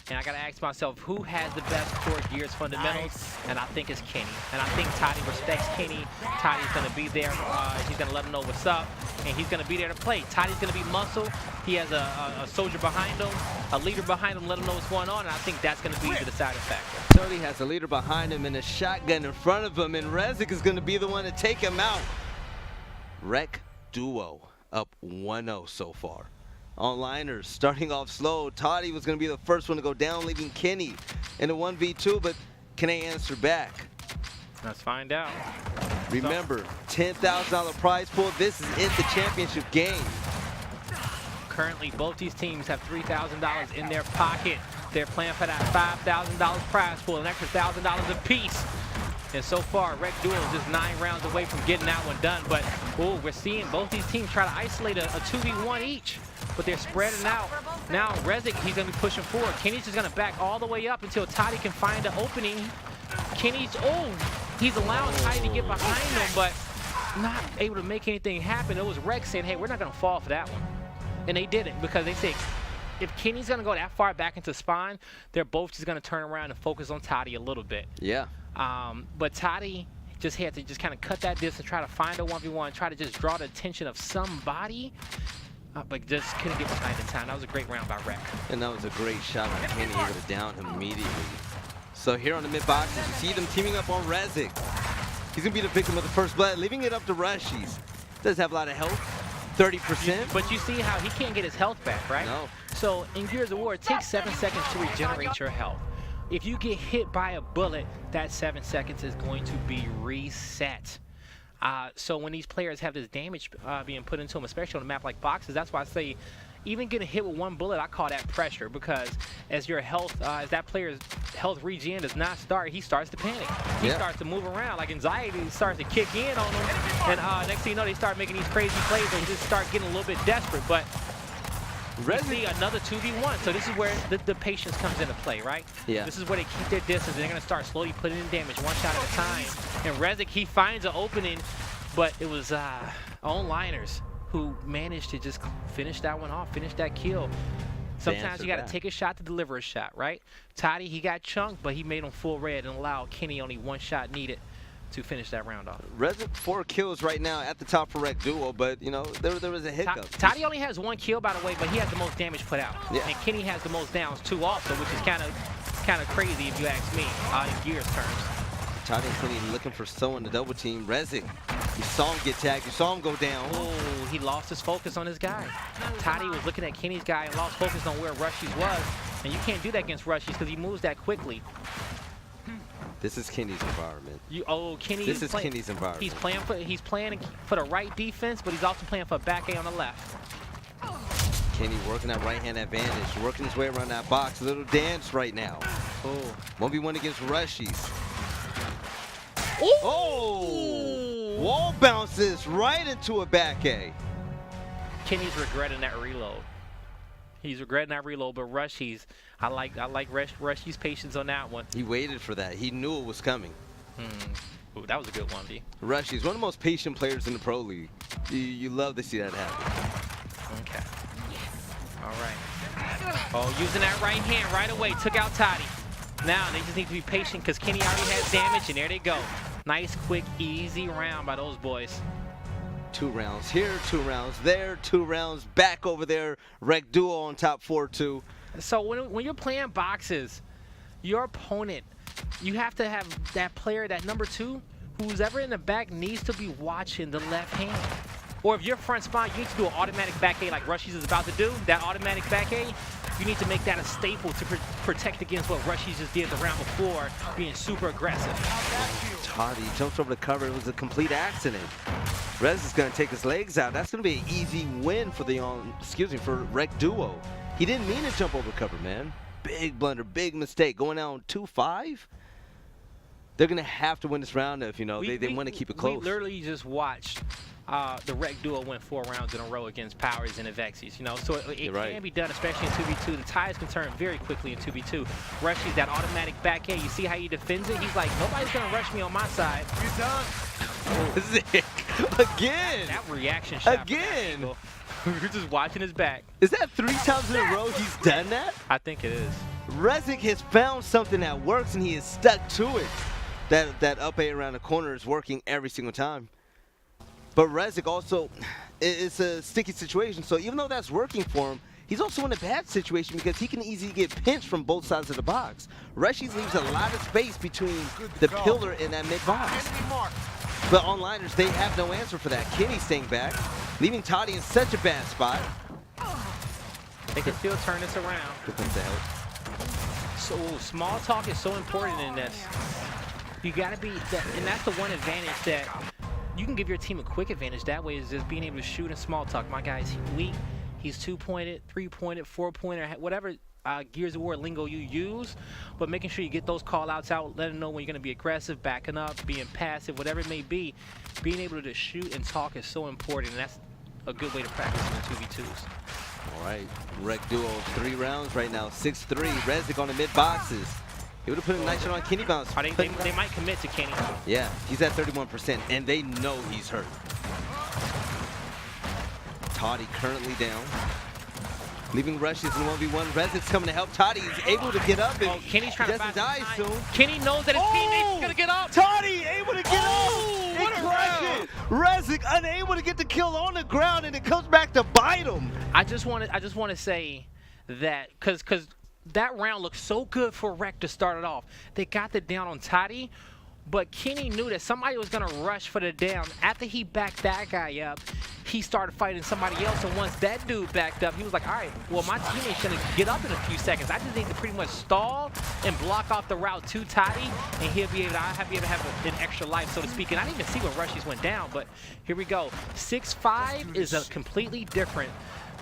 And I got to ask myself, who has the best core gears fundamentals? And I think it's Kenny. And I think Toddy respects Kenny. Toddy's going to be there. He's going to let him know what's up. And he's going to be there to play. Toddy's going to be muscle. He has a soldier behind him, a leader behind him, let him know what's going on. And I think that's going to be the deciding factor. Toddy has a leader behind him and a shotgun in front of him. And Rezik is going to be the one to take him out. Rec Duo up 1-0 so far. Onliners starting off slow. Toddy was going to be the first one to go down, leaving Kenny in a 1v2, but can they answer back? Let's find out. Remember, $10,000 prize pool. This is it, the championship game. Currently, both these teams have $3,000 in their pocket. They're playing for that $5,000 prize pool, an extra $1,000 apiece. And so far, Rec Duo is just 9 rounds away from getting that one done. But we're seeing both these teams try to isolate a 2v1 each. But they're spreading out. Now, Rezik, he's going to be pushing forward. Kenny's just going to back all the way up until Toddy can find an opening. Kenny's, he's allowing Toddy to get behind him, but not able to make anything happen. It was Rec saying, hey, we're not going to fall for that one. And they didn't, because they said, if Kenny's going to go that far back into spawn, they're both just going to turn around and focus on Toddy a little bit. Yeah. But Toddy just had to just kind of cut that distance, try to find a 1v1, try to just draw the attention of somebody, but just couldn't get behind in time. That was a great round by Rec. And that was a great shot on Kenny. He would have downed him immediately. So here on the mid boxes, you see them teaming up on Rezik. He's going to be the victim of the first blood, leaving it up to Rushies. Does have a lot of health, 30%. But you see how he can't get his health back, right? No. So in Gears of War, it takes 7 seconds to regenerate your health. If you get hit by a bullet, that 7 seconds is going to be reset. So when these players have this damage being put into them, especially on a map like boxes, that's why I say even getting hit with one bullet, I call that pressure, because as your health, as that player's health regen does not start, he starts to panic. He starts to move around, like anxiety starts to kick in on him, and next thing you know, they start making these crazy plays and just start getting a little bit desperate. But you see another 2v1, so this is where the patience comes into play, right? Yeah. This is where they keep their distance, and they're going to start slowly putting in damage, one shot at a time. And Rezik, he finds an opening, but it was Onliners who managed to just finish that one off, finish that kill. Sometimes you got to take a shot to deliver a shot, right? Toddy, he got chunked, but he made him full red and allowed Kenny only one shot needed to finish that round off. Rezik 4 kills right now at the top for Rec Duo, but you know there was a hiccup. Toddy only has 1 kill, by the way, but he has the most damage put out. Yeah. And Kenny has the most downs too, also, which is kind of crazy if you ask me in Gears terms. Toddy and Kenny looking for someone to double team. Rezik, you saw him get tagged, you saw him go down. Oh, he lost his focus on his guy. Toddy was looking at Kenny's guy and lost focus on where Rushies was, and you can't do that against Rushies because he moves that quickly. This is Kenny's environment. Kenny. This is Kenny's environment. He's playing for the right defense, but he's also playing for back A on the left. Kenny working that right hand advantage, working his way around that box. A little dance right now. 1v1 against Rushies. Oh! Wall bounces right into a back A. Kenny's regretting that reload. He's regretting that reload, but Rushies, I like Rushies' patience on that one. He waited for that. He knew it was coming. Ooh, that was a good one, D. Rushies, one of the most patient players in the Pro League. You love to see that happen. Okay. All right. Oh, using that right hand right away. Took out Toddy. Now they just need to be patient because Kenny already has damage, and there they go. Nice, quick, easy round by those boys. 2 rounds here, 2 rounds there, 2 rounds back over there. Rec Duo on top 4-2. So when you're playing boxes, your opponent, you have to have that player, that number 2, who's ever in the back needs to be watching the left hand. Or if you're front spawn, you need to do an automatic back A like Rushies is about to do. That automatic back A, you need to make that a staple to protect against what Rushies just did the round before, being super aggressive. Toddy jumps over the cover. It was a complete accident. Rez is going to take his legs out. That's going to be an easy win for for Rec Duo. He didn't mean to jump over cover, man. Big blunder, big mistake. Going out on 2-5. They're going to have to win this round if, they want to keep it close. We literally just watched the Rec Duo win 4 rounds in a row against Powers and Avexies, so it can be done, especially in 2v2. The tides can turn very quickly in 2v2. Rushies, that automatic back A, you see how he defends it? He's like, nobody's going to rush me on my side. You're done. Zick. Again. That reaction shot. Again. We're just watching his back. Is that 3 times in a row he's done that? I think it is. Rezik has found something that works, and he is stuck to it. That up A around the corner is working every single time. But Rezik also, it's a sticky situation. So even though that's working for him, he's also in a bad situation because he can easily get pinched from both sides of the box. Rushies leaves a lot of space between the pillar and that mid box. But Onlinersss, they have no answer for that. Kenny staying back, leaving Toddy in such a bad spot. They can still turn this around. Good thing to help. So small talk is so important in this. You gotta be, and that's the one advantage that you can give your team a quick advantage. That way is just being able to shoot in small talk. My guy's weak. He's 2-pointed, 3-pointed, 4-pointer, whatever Gears of War lingo you use, but making sure you get those call outs out, let them know when you're going to be aggressive, backing up, being passive, whatever it may be. Being able to shoot and talk is so important, and that's a good way to practice in 2v2s. All right, Rec Duo 3 rounds right now, 6-3. Rezik on the mid boxes. He would have put a nice shot on Kenny bounce. They might commit to Kenny. Yeah, he's at 31%, and they know he's hurt. Toddy currently down. Leaving rushes in 1v1. Rezik's coming to help Toddy. He's able to get up. And Kenny's trying to his eyes soon. Kenny knows that his teammate's going to get up. Toddy able to get up. What a round. Rezik unable to get the kill on the ground, and it comes back to bite him. I just want to say that because that round looked so good for Rec to start it off. They got the down on Toddy, but Kenny knew that somebody was going to rush for the down. After he backed that guy up, he started fighting somebody else, and once that dude backed up, he was like, all right, well, my teammate's going to get up in a few seconds. I just need to pretty much stall and block off the route to Toddy, and I'll be able to have an extra life, so to speak. And I didn't even see when Rushies went down, but here we go. 6-5 is a completely different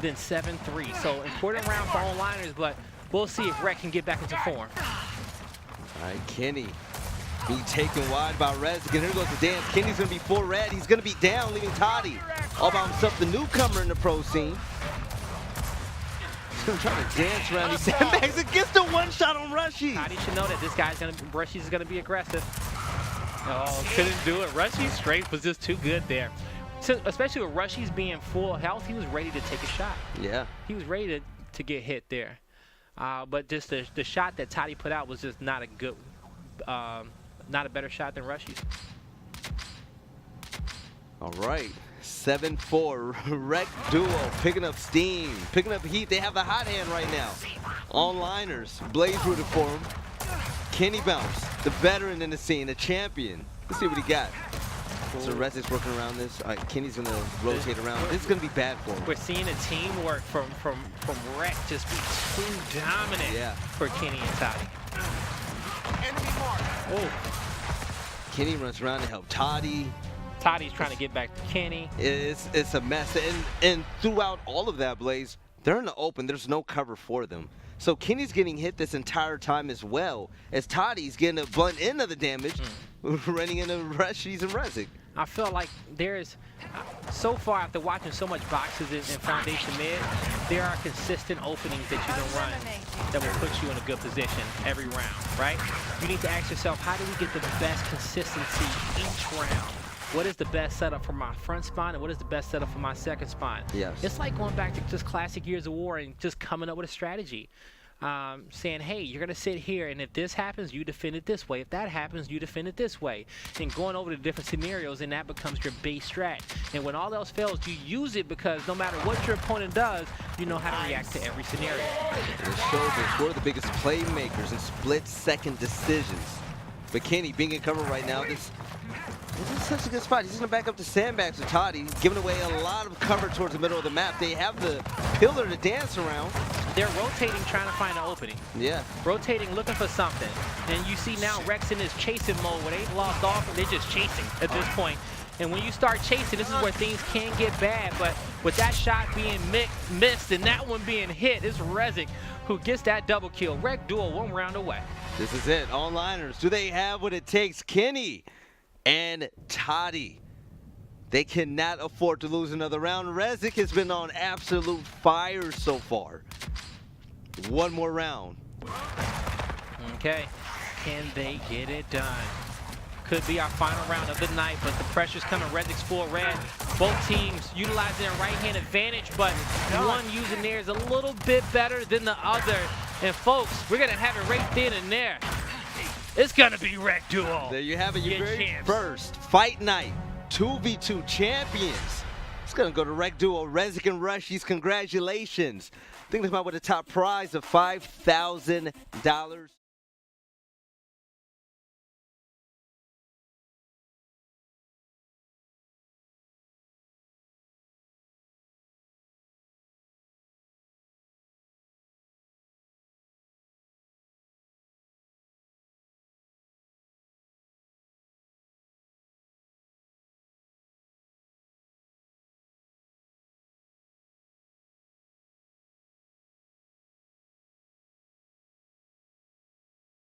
than 7-3. So important round for Onlinersss, but we'll see if Rec can get back into form. All right, Kenny being taken wide by Rezik, and here goes the dance. Kenny's going to be full red. He's going to be down, leaving Toddy all by himself, the newcomer in the pro scene. He's going to try to dance around these sandbags and gets the one shot on Rushy. Toddy should know that this guy's Rushy's going to be aggressive. Oh, couldn't do it. Rushy's strength was just too good there. So, especially with Rushy's being full health, he was ready to take a shot. Yeah. He was ready to get hit there. But just the shot that Toddy put out was just not a good, not a better shot than Rushy's. All right, 7-4, Rec Duo picking up steam, picking up heat. They have the hot hand right now. Onlinersss, Blaze rooted for him. Kenny Bounce, the veteran in the scene, the champion. Let's see what he got. So Rezik's working around this. All right, Kenny's gonna rotate around. This is gonna be bad for him. We're seeing a teamwork from Rec just be too dominant for Kenny and Toddy. Enemy mark. Oh. Kenny runs around to help Toddy. Toddy's trying to get back to Kenny. It's a mess, and throughout all of that, Blaze, they're in the open. There's no cover for them. So Kenny's getting hit this entire time as well, as Toddy's getting a blunt end of the damage, running into Rushies and Rezik. I feel like there's, so far after watching so much boxes in Foundation Mid, there are consistent openings that you can run that will put you in a good position every round, right? You need to ask yourself, how do we get the best consistency each round? What is the best setup for my front spine, and what is the best setup for my second spine? Yes. It's like going back to just classic Gears of War and just coming up with a strategy. Saying, hey, you're going to sit here, and if this happens, you defend it this way. If that happens, you defend it this way. And going over the different scenarios, and that becomes your base strat. And when all else fails, you use it because no matter what your opponent does, you know how to react to every scenario. And it shows us we're the biggest playmakers in split-second decisions. But Kenny being in cover right now, this is such a good spot. He's going to back up the sandbags with Toddy, giving away a lot of cover towards the middle of the map. They have the pillar to dance around. They're rotating, trying to find an opening. Yeah. Rotating, looking for something. And you see now Rex in this chasing mode where they've lost off and they're just chasing at this point. And when you start chasing, this is where things can get bad. But with that shot being missed and that one being hit, it's Rezik who gets that double kill. Rec Duo 1 round away. This is it. Onlinersss, do they have what it takes? Kenny and Toddy, they cannot afford to lose another round. Rezik has been on absolute fire so far. One more round. Okay, can they get it done? could be our final round of the night, but the pressure's coming. Rezzik's full red. Both teams utilizing their right-hand advantage, but one using theirs a little bit better than the other. And folks, we're gonna have it right then and there. It's gonna be Rec Duo. There you have it, your very champs. first Fight Night 2v2 champions. It's gonna go to Rec Duo, Rezzik and Rushies. Congratulations. I think they come out with a top prize of $5,000.